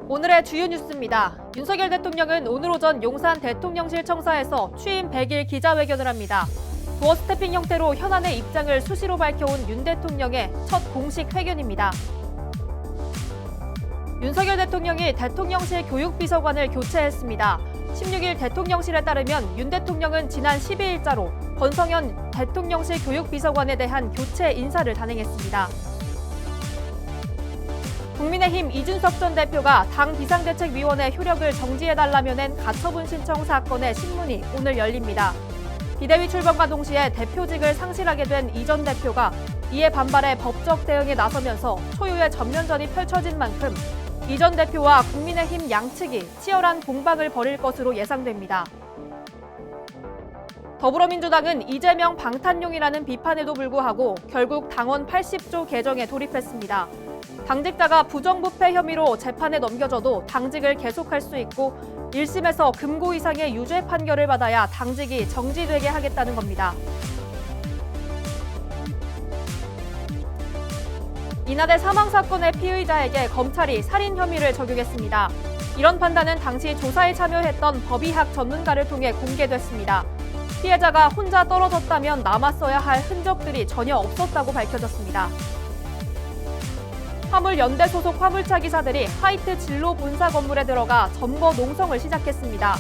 오늘의 주요 뉴스입니다. 윤석열 대통령은 오늘 오전 용산 대통령실 청사에서 취임 100일 기자회견을 합니다. 도어 스태핑 형태로 현안의 입장을 수시로 밝혀온 윤 대통령의 첫 공식 회견입니다. 윤석열 대통령이 대통령실 교육비서관을 교체했습니다. 16일 대통령실에 따르면 윤 대통령은 지난 12일자로 권성현 대통령실 교육비서관에 대한 교체 인사를 단행했습니다. 국민의힘 이준석 전 대표가 당 비상대책위원회 효력을 정지해달라며 낸 가처분 신청 사건의 신문이 오늘 열립니다. 비대위 출범과 동시에 대표직을 상실하게 된 이 전 대표가 이에 반발해 법적 대응에 나서면서 초유의 전면전이 펼쳐진 만큼 이 전 대표와 국민의힘 양측이 치열한 공방을 벌일 것으로 예상됩니다. 더불어민주당은 이재명 방탄용이라는 비판에도 불구하고 결국 당원 80조 개정에 돌입했습니다. 당직자가 부정부패 혐의로 재판에 넘겨져도 당직을 계속할 수 있고 1심에서 금고 이상의 유죄 판결을 받아야 당직이 정지되게 하겠다는 겁니다. 이나대 사망 사건의 피의자에게 검찰이 살인 혐의를 적용했습니다. 이런 판단은 당시 조사에 참여했던 법의학 전문가를 통해 공개됐습니다. 피해자가 혼자 떨어졌다면 남았어야 할 흔적들이 전혀 없었다고 밝혀졌습니다. 화물연대 소속 화물차 기사들이 하이트 진로 본사 건물에 들어가 점거 농성을 시작했습니다.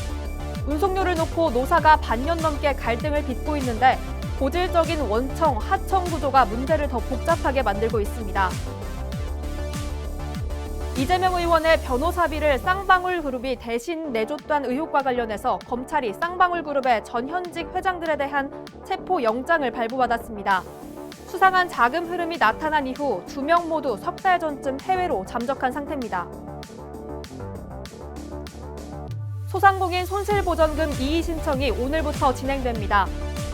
운송료를 놓고 노사가 반년 넘게 갈등을 빚고 있는데 고질적인 원청, 하청 구조가 문제를 더 복잡하게 만들고 있습니다. 이재명 의원의 변호사비를 쌍방울 그룹이 대신 내줬다는 의혹과 관련해서 검찰이 쌍방울 그룹의 전 현직 회장들에 대한 체포 영장을 발부받았습니다. 수상한 자금 흐름이 나타난 이후 2명 모두 석 달 전쯤 해외로 잠적한 상태입니다. 소상공인 손실보전금 이의 신청이 오늘부터 진행됩니다.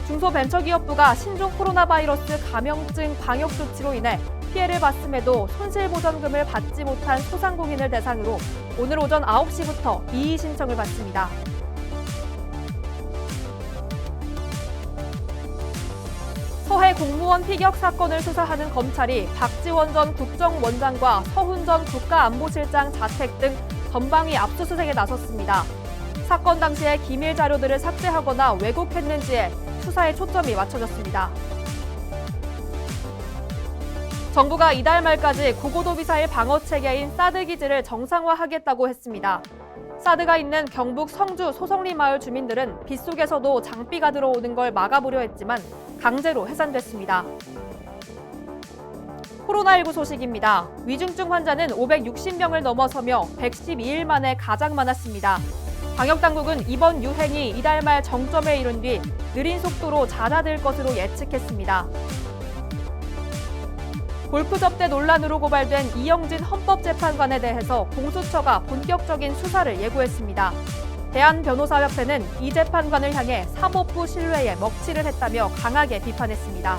중소벤처기업부가 신종 코로나 바이러스 감염증 방역 조치로 인해 피해를 봤음에도 손실보전금을 받지 못한 소상공인을 대상으로 오늘 오전 9시부터 이의 신청을 받습니다. 서해 공무원 피격 사건을 수사하는 검찰이 박지원 전 국정원장과 서훈 전 국가안보실장 자택 등 전방위 압수수색에 나섰습니다. 사건 당시에 기밀 자료들을 삭제하거나 왜곡했는지에 수사에 초점이 맞춰졌습니다. 정부가 이달 말까지 고고도 미사일 방어 체계인 사드 기지를 정상화하겠다고 했습니다. 사드가 있는 경북 성주 소성리 마을 주민들은 빗속에서도 장비가 들어오는 걸 막아보려 했지만 강제로 해산됐습니다. 코로나19 소식입니다. 위중증 환자는 560명을 넘어서며 112일 만에 가장 많았습니다. 방역당국은 이번 유행이 이달 말 정점에 이른 뒤 느린 속도로 잦아들 것으로 예측했습니다. 골프 접대 논란으로 고발된 이영진 헌법재판관에 대해서 공수처가 본격적인 수사를 예고했습니다. 대한변호사협회는 이 재판관을 향해 사법부 신뢰에 먹칠을 했다며 강하게 비판했습니다.